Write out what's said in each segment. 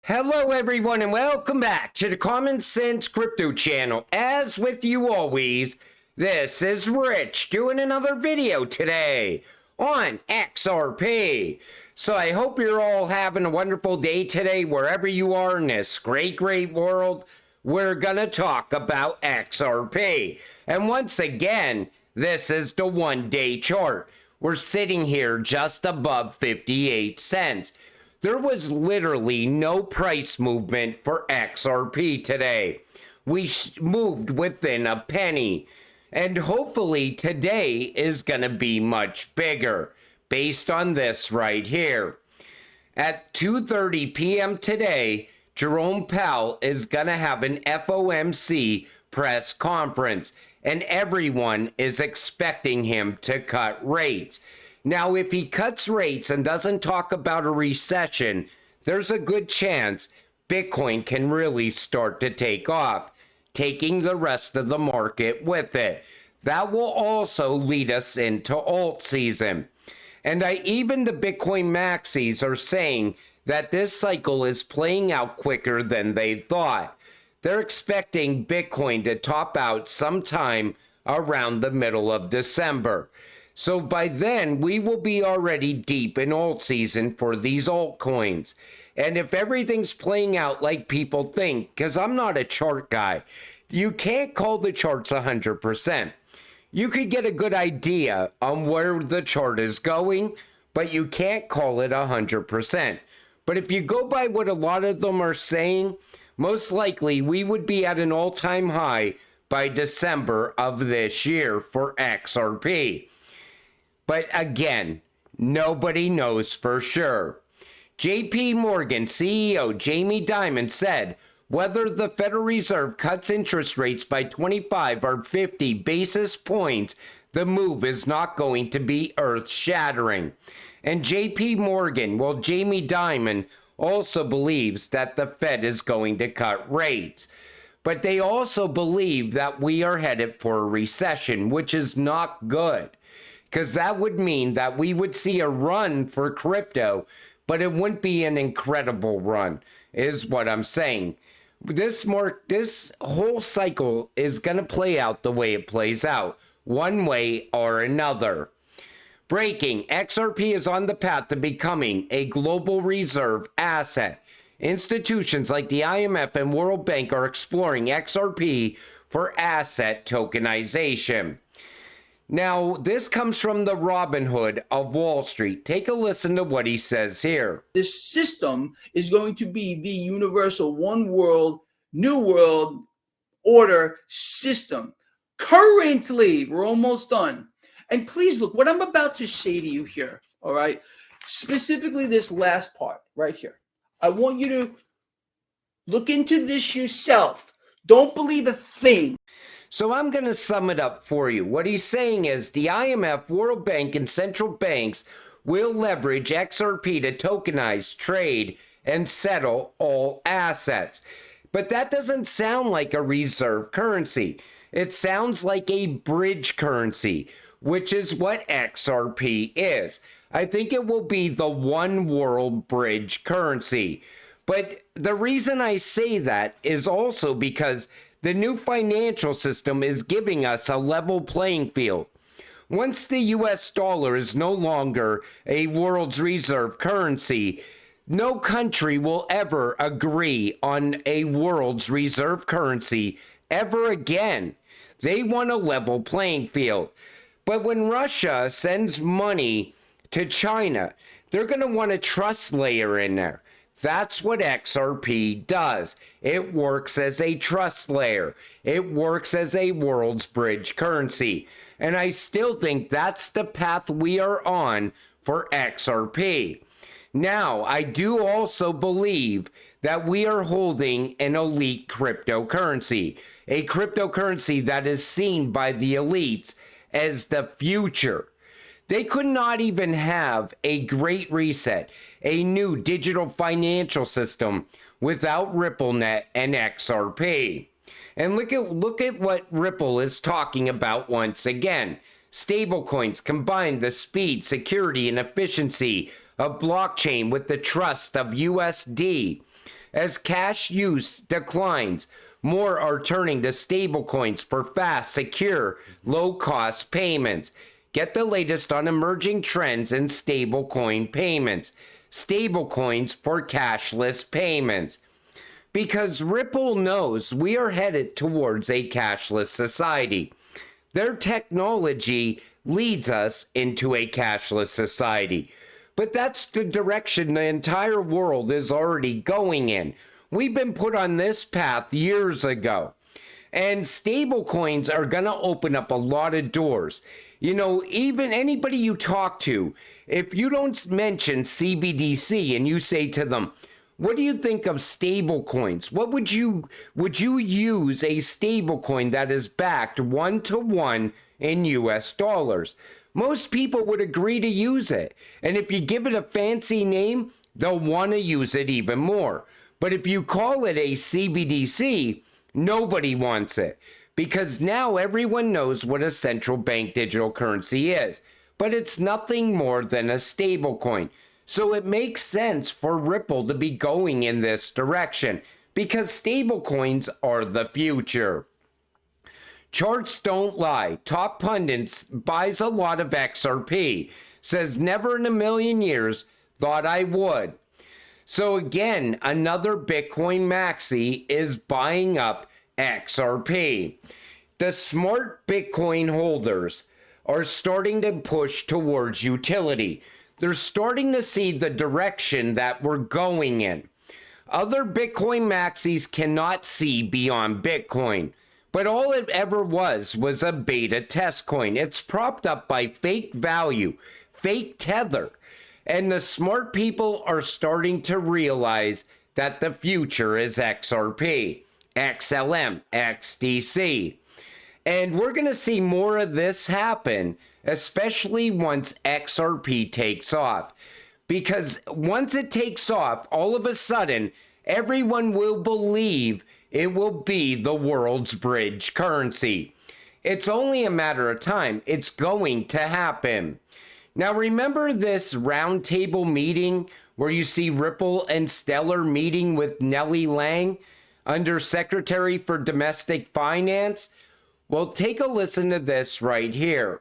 Hello everyone and welcome back to the Common Sense Crypto channel. As with you always, this is Rich doing another video today on XRP. So I hope you're all having a wonderful day today wherever you are in this great world. We're gonna talk about XRP. And once again, this is the 1-day chart. We're sitting here just above 58 cents. There was literally no price movement for XRP today. We moved within a penny. And hopefully today is going to be much bigger based on this right here. At 2:30 p.m. today, Jerome Powell is going to have an FOMC press conference. And everyone is expecting him to cut rates. Now, if he cuts rates and doesn't talk about a recession, there's a good chance Bitcoin can really start to take off, taking the rest of the market with it. That will also lead us into alt season. And even the Bitcoin maxis are saying that this cycle is playing out quicker than they thought. They're expecting Bitcoin to top out sometime around the middle of December. So by then, we will be already deep in alt season for these altcoins. And if everything's playing out like people think, because I'm not a chart guy, you can't call the charts 100%. You could get a good idea on where the chart is going, but you can't call it 100%. But if you go by what a lot of them are saying, most likely we would be at an all-time high by December of this year for XRP. But again, nobody knows for sure. JP Morgan CEO Jamie Dimon said whether the Federal Reserve cuts interest rates by 25 or 50 basis points, the move is not going to be earth-shattering. And Jamie Dimon also believes that the Fed is going to cut rates. But they also believe that we are headed for a recession, which is not good. Because that would mean that we would see a run for crypto, but it wouldn't be an incredible run, is what I'm saying. This whole cycle is going to play out the way it plays out, one way or another. Breaking, XRP is on the path to becoming a global reserve asset. Institutions like the IMF and World Bank are exploring XRP for asset tokenization. Now, this comes from the Robin Hood of Wall Street. Take a listen to what he says here. This system is going to be the universal one world, new world order system. Currently, we're almost done. And please look, what I'm about to say to you here, all right, specifically this last part right here. I want you to look into this yourself. Don't believe a thing. So I'm going to sum it up for you. What he's saying is the IMF, World Bank, and central banks will leverage XRP to tokenize, trade, and settle all assets. But that doesn't sound like a reserve currency. It sounds like a bridge currency, which is what XRP is. I think it will be the one world bridge currency. But the reason I say that is also because the new financial system is giving us a level playing field. Once the US dollar is no longer a world's reserve currency, no country will ever agree on a world's reserve currency ever again. They want a level playing field. But when Russia sends money to China, they're going to want a trust layer in there. That's what XRP does. It works as a trust layer. It works as a world's bridge currency. And I still think that's the path we are on for XRP. Now, I do also believe that we are holding an elite cryptocurrency, a cryptocurrency that is seen by the elites as the future. They could not even have a great reset, a new digital financial system without RippleNet and XRP. And look at what Ripple is talking about once again. Stablecoins combine the speed, security, and efficiency of blockchain with the trust of USD. As cash use declines, more are turning to stablecoins for fast, secure, low-cost payments. Get the latest on emerging trends in stablecoin payments. Stablecoins for cashless payments. Because Ripple knows we are headed towards a cashless society. Their technology leads us into a cashless society. But that's the direction the entire world is already going in. We've been put on this path years ago. And stablecoins are going to open up a lot of doors. You know, even anybody you talk to, if you don't mention CBDC and you say to them, what do you think of stablecoins? What would you use a stablecoin that is backed 1-to-1 in US dollars? Most people would agree to use it. And if you give it a fancy name, they'll want to use it even more. But if you call it a CBDC, nobody wants it. Because now everyone knows what a central bank digital currency is. But it's nothing more than a stablecoin. So it makes sense for Ripple to be going in this direction. Because stablecoins are the future. Charts don't lie. Top pundits buys a lot of XRP. Says never in a million years thought I would. So again, another Bitcoin maxi is buying up XRP. The smart Bitcoin holders are starting to push towards utility. They're starting to see the direction that we're going in. Other Bitcoin maxis cannot see beyond Bitcoin. But all it ever was a beta test coin. It's propped up by fake value, fake tether. And the smart people are starting to realize that the future is XRP, XLM, XDC. And we're going to see more of this happen, especially once XRP takes off. Because once it takes off, all of a sudden, everyone will believe it will be the world's bridge currency. It's only a matter of time. It's going to happen. Now, remember this roundtable meeting where you see Ripple and Stellar meeting with Nellie Lang, Under Secretary for Domestic Finance? Well, take a listen to this right here.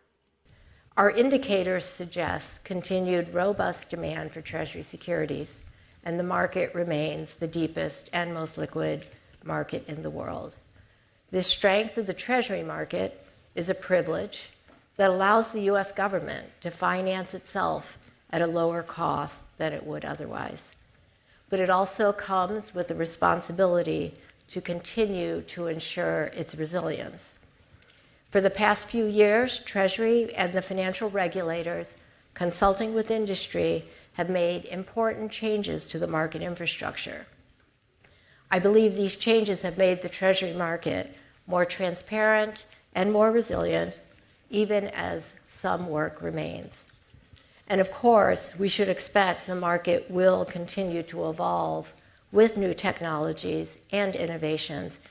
Our indicators suggest continued robust demand for Treasury securities, and the market remains the deepest and most liquid market in the world. This strength of the Treasury market is a privilege that allows the U.S. government to finance itself at a lower cost than it would otherwise. But it also comes with the responsibility to continue to ensure its resilience. For the past few years, Treasury and the financial regulators, consulting with industry, have made important changes to the market infrastructure. I believe these changes have made the Treasury market more transparent and more resilient, even as some work remains. And of course, we should expect the market will continue to evolve with new technologies and innovations,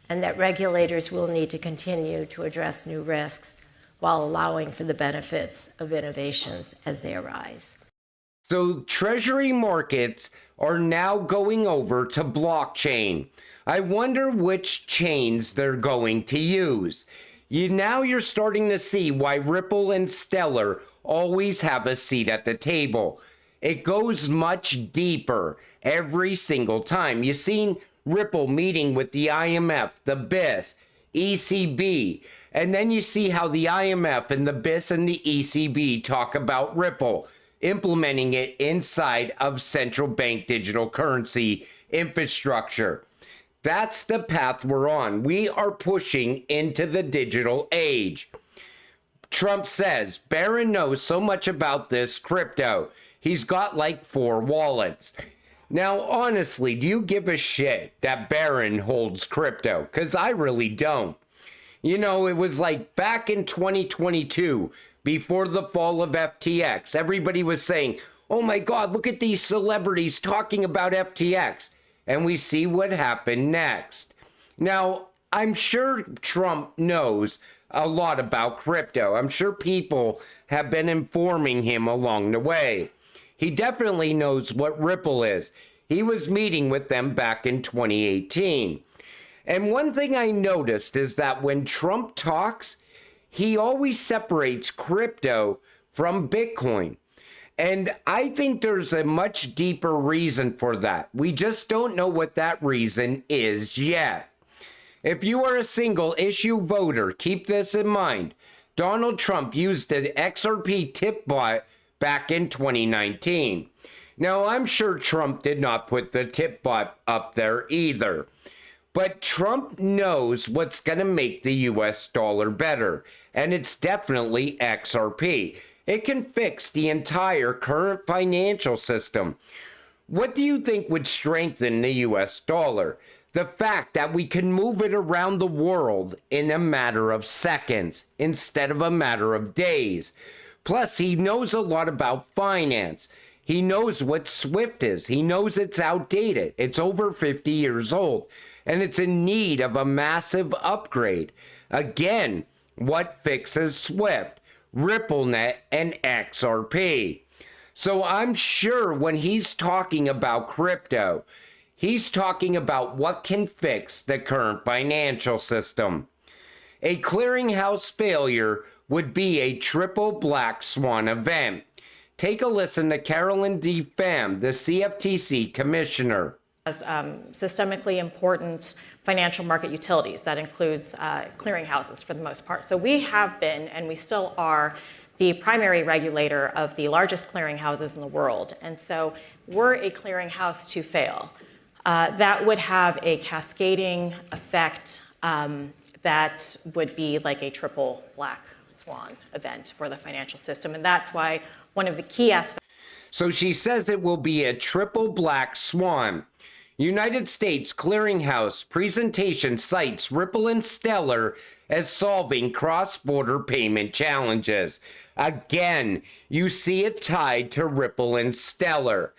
and that regulators will need to continue to address new risks while allowing for the benefits of innovations as they arise. So Treasury markets are now going over to blockchain. I wonder which chains they're going to use. Now you're starting to see why Ripple and Stellar always have a seat at the table. It goes much deeper every single time. You've seen Ripple meeting with the IMF, the BIS, ECB, and then you see how the IMF and the BIS and the ECB talk about Ripple, implementing it inside of central bank digital currency infrastructure. That's the path we're on. We are pushing into the digital age. Trump says Barron knows so much about this crypto. He's got like 4 wallets. Now, honestly, do you give a shit that Barron holds crypto? Because I really don't. You know, it was like back in 2022, before the fall of FTX, everybody was saying, oh my God, look at these celebrities talking about FTX. And we see what happened next. Now, I'm sure Trump knows a lot about crypto. I'm sure people have been informing him along the way. He definitely knows what Ripple is. He was meeting with them back in 2018. And one thing I noticed is that when Trump talks, he always separates crypto from Bitcoin. And I think there's a much deeper reason for that. We just don't know what that reason is yet. If you are a single issue voter, keep this in mind. Donald Trump used the XRP tip bot back in 2019. Now, I'm sure Trump did not put the tip bot up there either. But Trump knows what's going to make the US dollar better, and it's definitely XRP. It can fix the entire current financial system. What do you think would strengthen the US dollar? The fact that we can move it around the world in a matter of seconds instead of a matter of days. Plus, he knows a lot about finance. He knows what SWIFT is. He knows it's outdated. It's over 50 years old, and it's in need of a massive upgrade. Again, what fixes SWIFT? RippleNet and XRP. So I'm sure when he's talking about crypto, he's talking about what can fix the current financial system. A clearinghouse failure would be a triple black swan event. Take a listen to Carolyn D. Pham, the CFTC commissioner. As systemically important financial market utilities. That includes clearinghouses for the most part. So we have been, and we still are, the primary regulator of the largest clearinghouses in the world. And so we're a clearinghouse to fail. That would have a cascading effect that would be like a triple black swan event for the financial system. And that's why one of the key aspects. So she says it will be a triple black swan. United States Clearinghouse presentation cites Ripple and Stellar as solving cross-border payment challenges. Again, you see it tied to Ripple and Stellar.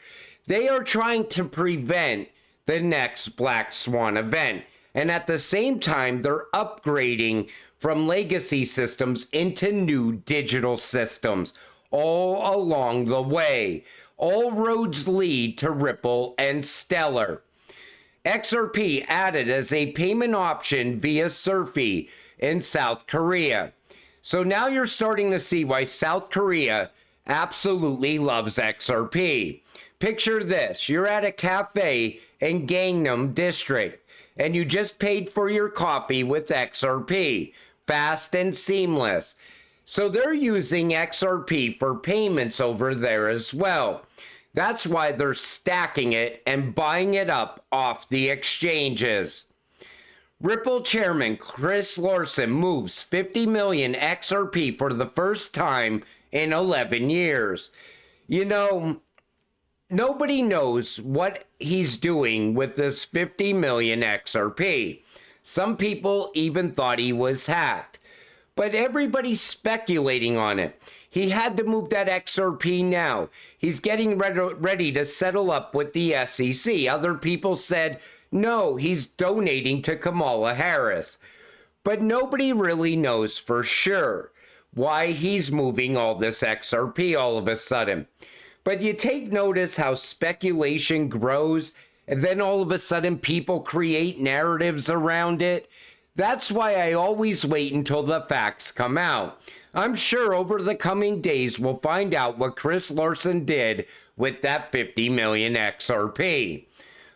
They are trying to prevent the next black swan event. And at the same time, they're upgrading from legacy systems into new digital systems all along the way. All roads lead to Ripple and Stellar. XRP added as a payment option via Surfy in South Korea. So now you're starting to see why South Korea absolutely loves XRP. Picture this, you're at a cafe in Gangnam District and you just paid for your coffee with XRP. Fast and seamless. So they're using XRP for payments over there as well. That's why they're stacking it and buying it up off the exchanges. Ripple chairman Chris Larsen moves 50 million XRP for the first time in 11 years. You know, nobody knows what he's doing with this 50 million XRP. Some people even thought he was hacked. But everybody's speculating on it. He had to move that XRP now. He's getting ready to settle up with the SEC. Other people said, no, he's donating to Kamala Harris. But nobody really knows for sure why he's moving all this XRP all of a sudden. But you take notice how speculation grows, and then all of a sudden people create narratives around it. That's why I always wait until the facts come out. I'm sure over the coming days we'll find out what Chris Larsen did with that 50 million XRP.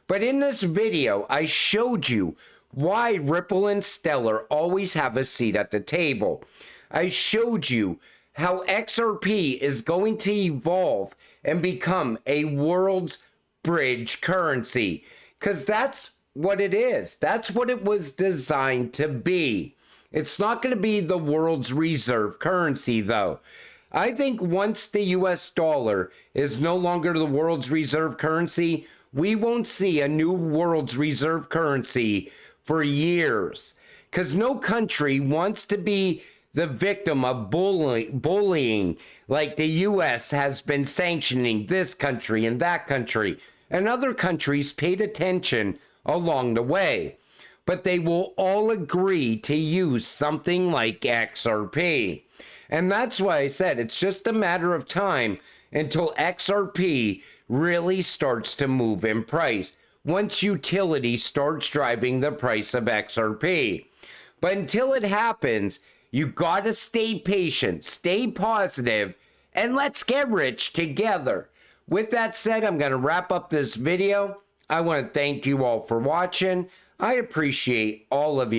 But in this video, I showed you why Ripple and Stellar always have a seat at the table. I showed you how XRP is going to evolve and become a world's bridge currency. Because that's what it is. That's what it was designed to be. It's not going to be the world's reserve currency, though. I think once the US dollar is no longer the world's reserve currency, we won't see a new world's reserve currency for years. Because no country wants to be the victim of bullying like the US has been sanctioning this country and that country. And other countries paid attention along the way. But they will all agree to use something like XRP. And that's why I said it's just a matter of time until XRP really starts to move in price once utility starts driving the price of XRP. But until it happens, you gotta stay patient, stay positive, and let's get rich together. With that said, I'm gonna wrap up this video. I wanna thank you all for watching. I appreciate all of you.